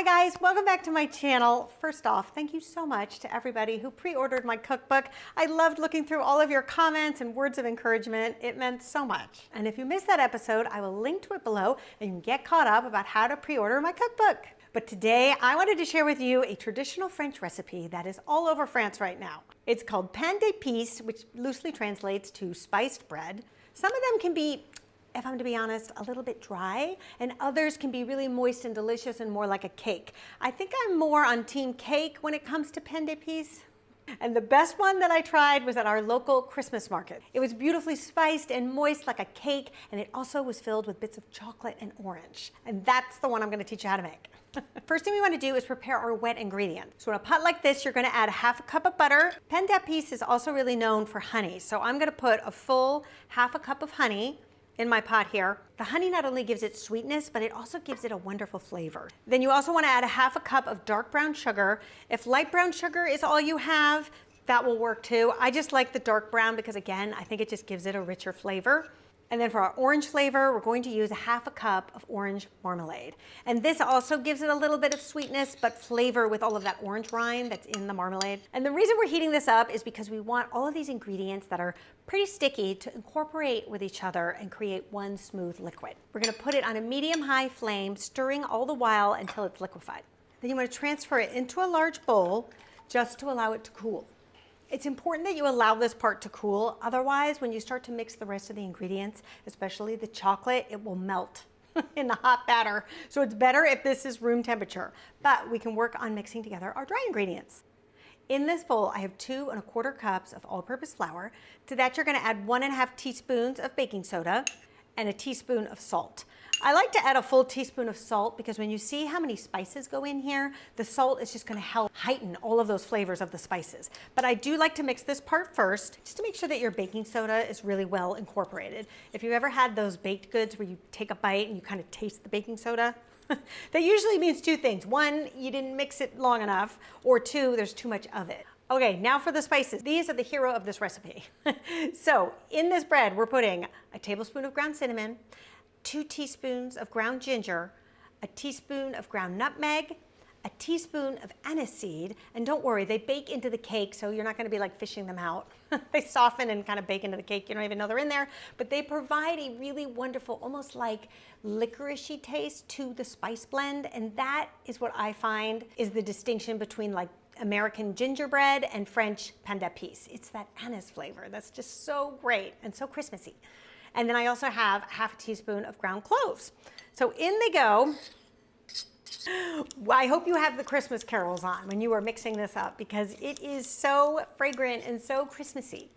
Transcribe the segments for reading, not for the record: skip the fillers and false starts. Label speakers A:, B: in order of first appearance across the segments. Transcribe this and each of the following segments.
A: Hi guys, welcome back to my channel. First off, thank you so much to everybody who pre-ordered my cookbook. I loved looking through all of your comments and words of encouragement. It meant so much. And if you missed that episode, I will link to it below and you can get caught up about how to pre-order my cookbook. But today I wanted to share with you a traditional French recipe that is all over France right now. It's called pain d'épices, which loosely translates to spiced bread. Some of them can be, if I'm to be honest, a little bit dry, and others can be really moist and delicious and more like a cake. I think I'm more on team cake when it comes to pain d'épices. And the best one that I tried was at our local Christmas market. It was beautifully spiced and moist like a cake, and it also was filled with bits of chocolate and orange. And that's the one I'm gonna teach you how to make. First thing we want to do is prepare our wet ingredient. So in a pot like this, you're going to add half a cup of butter. Pain d'épices is also really known for honey. So I'm going to put a full half a cup of honey in my pot here. The honey not only gives it sweetness, but it also gives it a wonderful flavor. Then you also want to add a half a cup of dark brown sugar. If light brown sugar is all you have, that will work too. I just like the dark brown because again, I think it just gives it a richer flavor. And then for our orange flavor, we're going to use a half a cup of orange marmalade. And this also gives it a little bit of sweetness, but flavor with all of that orange rind that's in the marmalade. And the reason we're heating this up is because we want all of these ingredients that are pretty sticky to incorporate with each other and create one smooth liquid. We're gonna put it on a medium-high flame, stirring all the while until it's liquefied. Then you wanna transfer it into a large bowl just to allow it to cool. It's important that you allow this part to cool. Otherwise, when you start to mix the rest of the ingredients, especially the chocolate, it will melt in the hot batter. So it's better if this is room temperature, but we can work on mixing together our dry ingredients. In this bowl, I have 2 1/4 cups of all-purpose flour. To that, you're gonna add 1½ teaspoons of baking soda and a teaspoon of salt. I like to add a full teaspoon of salt because when you see how many spices go in here, the salt is just gonna help heighten all of those flavors of the spices. But I do like to mix this part first, just to make sure that your baking soda is really well incorporated. If you've ever had those baked goods where you take a bite and you kind of taste the baking soda, that usually means 2 things. 1, you didn't mix it long enough, or 2, there's too much of it. Okay, now for the spices. These are the hero of this recipe. So in this bread, we're putting a tablespoon of ground cinnamon, 2 teaspoons of ground ginger, a teaspoon of ground nutmeg, a teaspoon of anise seed, and don't worry, they bake into the cake, so you're not gonna be like fishing them out. They soften and kind of bake into the cake. You don't even know they're in there, but they provide a really wonderful, almost like licorice-y taste to the spice blend, and that is what I find is the distinction between like American gingerbread and French pain d'épices. It's that anise flavor that's just so great and so Christmassy. And then I also have half a teaspoon of ground cloves. So in they go. I hope you have the Christmas carols on when you are mixing this up because it is so fragrant and so Christmassy.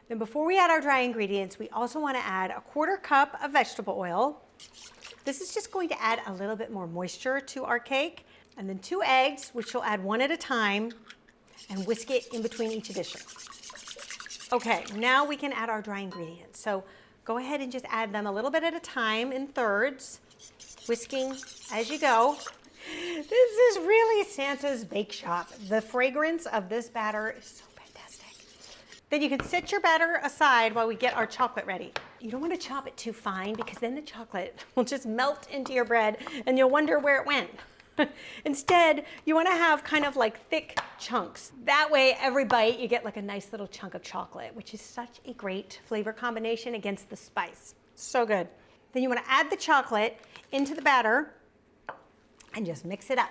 A: Then before we add our dry ingredients, we also want to add a 1/4 cup of vegetable oil. This is just going to add a little bit more moisture to our cake. And then 2 eggs, which you'll add 1 at a time and whisk it in between each addition. Okay, now we can add our dry ingredients. So go ahead and just add them a little bit at a time in thirds, whisking as you go. This is really Santa's bake shop. The fragrance of this batter is so fantastic. Then you can set your batter aside while we get our chocolate ready. You don't want to chop it too fine because then the chocolate will just melt into your bread and you'll wonder where it went. Instead, you want to have kind of like thick chunks. That way, every bite, you get like a nice little chunk of chocolate, which is such a great flavor combination against the spice. So good. Then you want to add the chocolate into the batter and just mix it up.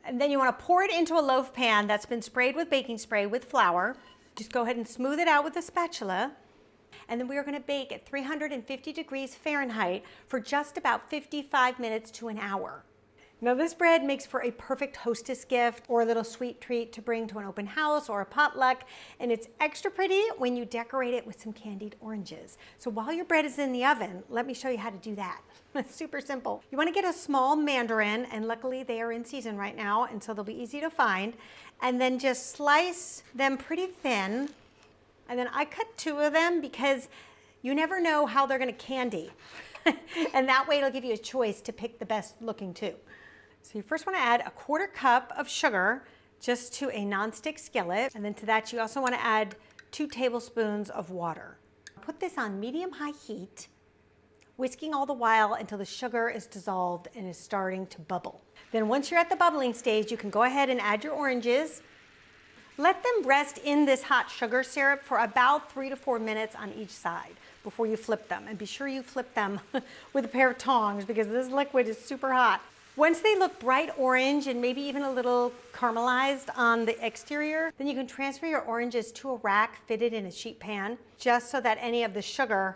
A: And then you want to pour it into a loaf pan that's been sprayed with baking spray with flour. Just go ahead and smooth it out with a spatula. And then we are going to bake at 350 degrees Fahrenheit for just about 55 minutes to an hour. Now this bread makes for a perfect hostess gift or a little sweet treat to bring to an open house or a potluck, and it's extra pretty when you decorate it with some candied oranges. So while your bread is in the oven, let me show you how to do that. It's super simple. You want to get a small mandarin, and luckily they are in season right now, and so they'll be easy to find, and then just slice them pretty thin. And then I cut 2 of them because you never know how they're going to candy. And that way it'll give you a choice to pick the best looking 2. So you first want to add a 1/4 cup of sugar just to a nonstick skillet. And then to that you also want to add 2 tablespoons of water. Put this on medium-high heat whisking all the while until the sugar is dissolved and is starting to bubble. Then once you're at the bubbling stage, you can go ahead and add your oranges. Let them rest in this hot sugar syrup for about 3 to 4 minutes on each side before you flip them. And be sure you flip them with a pair of tongs because this liquid is super hot. Once they look bright orange and maybe even a little caramelized on the exterior, then you can transfer your oranges to a rack fitted in a sheet pan, just so that any of the sugar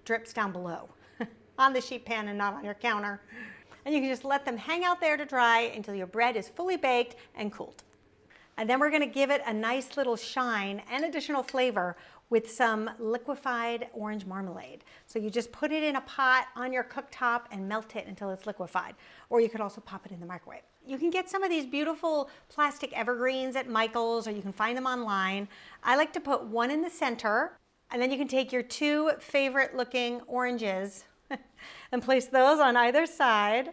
A: drips down below on the sheet pan and not on your counter. And you can just let them hang out there to dry until your bread is fully baked and cooled. And then we're going to give it a nice little shine and additional flavor with some liquefied orange marmalade. So you just put it in a pot on your cooktop and melt it until it's liquefied. Or you could also pop it in the microwave. You can get some of these beautiful plastic evergreens at Michael's, or you can find them online. I like to put one in the center, and then you can take your 2 favorite looking oranges and place those on either side.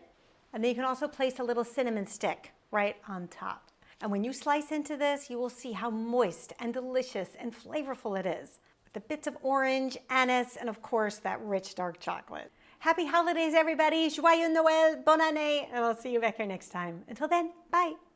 A: And then you can also place a little cinnamon stick right on top. And when you slice into this, you will see how moist and delicious and flavorful it is, with the bits of orange, anise, and of course that rich dark chocolate. Happy holidays, everybody. Joyeux Noël, bonne année, and I'll see you back here next time. Until then, bye.